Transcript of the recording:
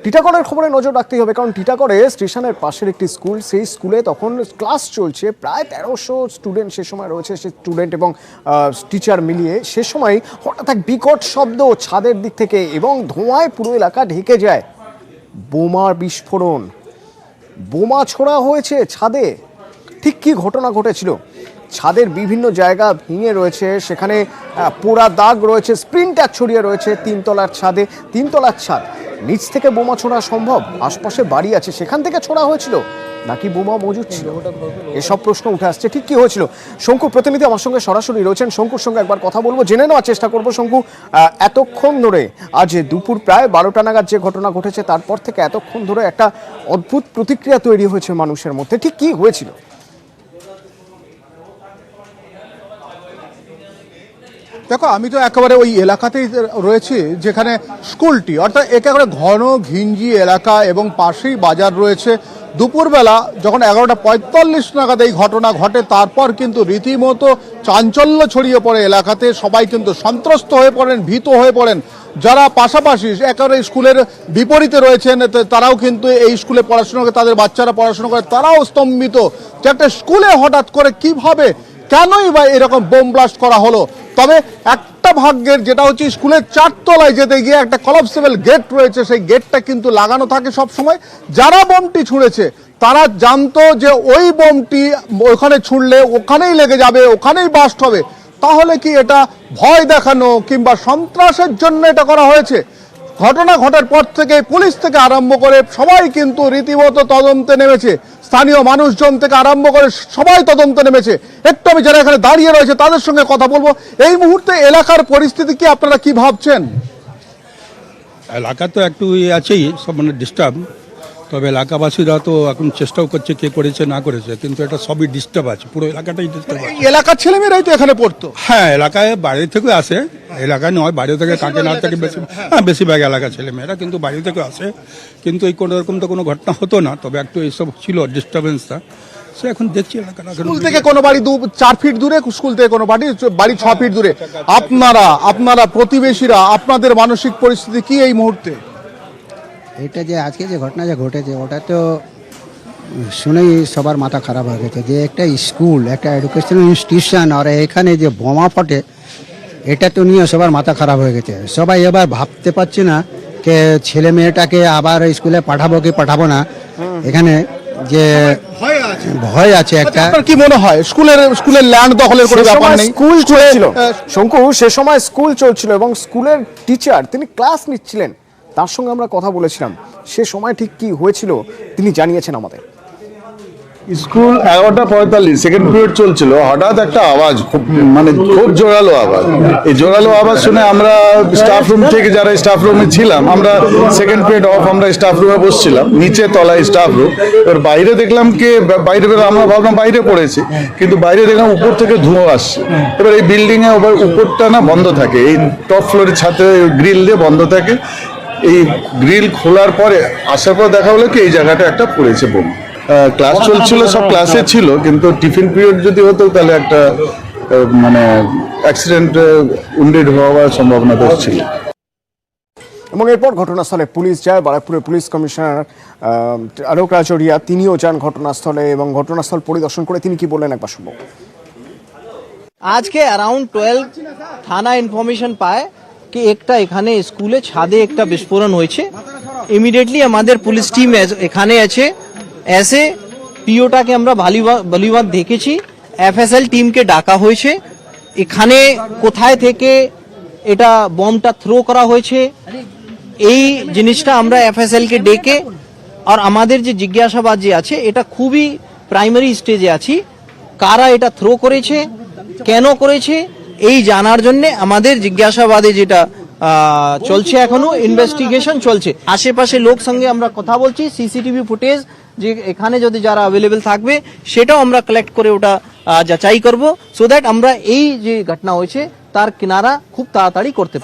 টিটাগড়ের খবরে নজর রাখতেই হবে, কারণ টিটাগড়ে স্টেশনের পাশের একটি স্কুল, সেই স্কুলে তখন ক্লাস চলছে, প্রায় 1300 স্টুডেন্ট সে সময় রয়েছে, সে স্টুডেন্ট এবং টিচার মিলিয়ে। সে সময় হঠাৎ এক বিকট শব্দ ছাদের দিক থেকে এবং ধোঁয়ায় পুরো এলাকা ঢেকে যায়। বোমার বিস্ফোরণ, বোমা ছোড়া হয়েছে ছাদে। ঠিক কী ঘটনা ঘটেছিল? ছাদের বিভিন্ন জায়গা ভেঙে রয়েছে, সেখানে পোড়া দাগ রয়েছে, স্প্রিন্টার ছড়িয়ে রয়েছে তিনতলার ছাদে। তিনতলার ছাদ, নিচ থেকে বোমা ছোড়া সম্ভব? আশপাশে বাড়ি আছে, সেখান থেকে ছোড়া হয়েছিল নাকি বোমা মজুদ ছিল? এসব প্রশ্ন উঠে আসছে। ঠিক কি হয়েছিল? শঙ্কু প্রতিনিধি আমার সঙ্গে সরাসরি রয়েছেন, শঙ্কুর সঙ্গে একবার কথা বলবো, জেনে নেওয়ার চেষ্টা করবো। শঙ্কু, এতক্ষণ ধরে, আজ দুপুর প্রায় 12টা নাগাদ যে ঘটনা ঘটেছে, তারপর থেকে এতক্ষণ ধরে একটা অদ্ভুত প্রতিক্রিয়া তৈরি হয়েছে মানুষের মধ্যে। ঠিক কি হয়েছিল? দেখো, আমি তো একেবারে ওই এলাকাতেই রয়েছি যেখানে স্কুলটি, অর্থাৎ একেবারে ঘন ঘিঞ্জি এলাকা এবং পাশেই বাজার রয়েছে। দুপুরবেলা যখন 11:45 নাগাদ এই ঘটনা ঘটে, তারপর কিন্তু রীতিমতো চাঞ্চল্য ছড়িয়ে পড়ে এলাকাতে। সবাই কিন্তু সন্ত্রস্ত হয়ে পড়েন, ভীত হয়ে পড়েন। যারা পাশাপাশি একেবারে স্কুলের বিপরীতে রয়েছেন, তারাও কিন্তু এই স্কুলে পড়াশোনা করে, তাদের বাচ্চারা পড়াশোনা করে, তারাও স্তম্ভিত যে একটা স্কুলে হঠাৎ করে কিভাবে, কেনই বা এরকম বোম ব্লাস্ট করা হলো। তবে একটা ভাগ্যের, যেটা হচ্ছে স্কুলের 4 তলায় যেতে গিয়ে একটা কলাপসেবল গেট রয়েছে, সেই গেটটা কিন্তু লাগানো থাকে সব সময়। যারা বোমটি ছুঁড়েছে তারা জানতো যে ওই বোমটি ওখানে ছুঁড়লে ওখানেই লেগে যাবে, ওখানেই বাস্ট হবে। তাহলে কি এটা ভয় দেখানো কিংবা সন্ত্রাসের জন্য এটা করা হয়েছে? ঘটনা ঘটার পর থেকে পুলিশ থেকে আরম্ভ করে সবাই কিন্তু রীতিমতো তদন্তে নেমেছে। স্থানীয় মানুষজন থেকে আরম্ভ করে সবাই তদন্তে নেমেছে। একটু আমি যারা এখানে দাঁড়িয়ে রয়েছে তাদের সঙ্গে কথা বলবো। এই মুহূর্তে এলাকার পরিস্থিতি কি, আপনারা কি ভাবছেন? এলাকা তো একটু আছেই, সব মানে ডিস্টার্ব। তবে এলাকাবাসীরা তো এখন চেষ্টাও করছে কে করেছে না করেছে, কিন্তু এটা সবই ডিস্টার্ব আছে, পুরো এলাকাটাই ডিস্টার্ব আছে। এলাকার ছেলেমেয়েরাই তো এখানে পড়তো। হ্যাঁ, এলাকায় বাইরে থেকে আসে, এলাকায় নয় বাইরে থেকে, কাঁকেনার থেকে বেশি, হ্যাঁ বেশিরভাগ এলাকার ছেলেমেয়েরা কিন্তু বাইরে থেকে আসে। কিন্তু এই কোনো রকম তো কোনো ঘটনা হতো না, তবে একটু এইসব ছিল ডিস্টার্বেন্সটা। সে এখন দেখছি এলাকাটা। স্কুল থেকে কোনো বাড়ি 4 ফিট দূরে, স্কুল থেকে কোনো বাড়ি 6 ফিট দূরে। আপনারা প্রতিবেশীরা, আপনাদের মানসিক পরিস্থিতি কি এই মুহূর্তে? এটা যে আজকে যে ঘটনা যে ঘটেছে, ওটা তো শুনেই সবার মাথা খারাপ হয়ে গেছে। যে একটা স্কুল, একটা এডুকেশনাল ইনস্টিটিউশন, আর এখানে যে বোমা ফটে, এটা তো নিয়ে সবার মাথা খারাপ হয়ে গেছে। সবাই এবার ভাবতে পারছে না যে ছেলে মেয়েটাকে আবার স্কুলে পাঠাবো কি পাঠাবো না। এখানে যে ভয় আছে একটা। আপনার কি মনে হয় স্কুলের ল্যান্ড দখলের কোনো ব্যাপার নেই? স্কুল চলছিল শঙ্কু, সে সময় স্কুল চলছিল এবং স্কুলের টিচার তিনি ক্লাস নিচ্ছিলেন, তার সঙ্গে আমরা কথা বলেছিলাম। সে সময় ঠিক কি হয়েছিল তিনি জানিয়েছেন আমাদের। স্কুল 11:45 সেকেন্ড পিরিয়ড চলছিল, হঠাৎ একটা আওয়াজ, খুব জোরালো আওয়াজ। এই জোরালো আওয়াজ শুনে আমরা স্টাফ রুম থেকে, যারা স্টাফ রুমে ছিলাম, আমরা সেকেন্ড পিরিয়ড অফ, আমরা স্টাফ রুমে বসছিলাম, নিচে তলায় স্টাফ রুম। এবার বাইরে দেখলাম বাইরে আমরা ভাবলাম বাইরে পড়েছি, কিন্তু বাইরে দেখলাম উপর থেকে ধোঁয়া আসছে। এবার এই বিল্ডিং এ উপরটা না বন্ধ থাকে, এই টপ ফ্লোরের ছাদে গ্রিল দিয়ে বন্ধ থাকে। এই গ্রিল খোলার পরে আসার পর দেখা হলো কি এই জায়গাটা একটা পড়েছে বোম। ক্লাস চলছিল, সব ক্লাসে ছিল, কিন্তু টিফিন পিরিয়ড যদি হতো তাহলে একটা অ্যাক্সিডেন্ট, উন্ডেড হওয়ার সম্ভাবনা তো ছিল। এবং এরপর ঘটনাস্থলে পুলিশ যায়। বারাকপুরের পুলিশ কমিশনার আলোক রাজরিয়া তিনিও যান ঘটনাস্থলে এবং ঘটনাস্থল পরিদর্শন করে তিনি কি বললেন একবার শুনবো। आज के अराउंड 12 থানা ইনফরমেশন পায় কি একটা এখানে স্কুলে ছাদে একটা বিস্ফোরণ হয়েছে। ইমিডিয়েটলি আমাদের পুলিশ টিম এখানে আছে। এসে পিওটাকে আমরা বালিবাদ দেখেছি, এফএসএল টিমকে ডাকা হয়েছে। এখানে কোথায় থেকে এটা বমটা থ্রো করা হয়েছে এই জিনিসটা আমরা এফএসএল কে ডেকে, আর আমাদের যে জিজ্ঞাসাবাদ যে আছে এটা খুবই প্রাইমারি স্টেজে আছি। কারা এটা থ্রো করেছে, কেন করেছে, এই জানার জন্য আমাদের জিজ্ঞাসাবাদে যেটা চলছে, এখনো ইনভেস্টিগেশন চলছে। আশেপাশে লোক সঙ্গে আমরা কথা বলছি, সিসিটিভি ফুটেজ যে এখানে যদি যারা অ্যাভেলেবেল থাকবে সেটাও আমরা কালেক্ট করে ওটা যাচাই করব, সো দ্যাট আমরা এই যে ঘটনা হয়েছে তার কিনারা খুব তাড়াতাড়ি করতে পারি।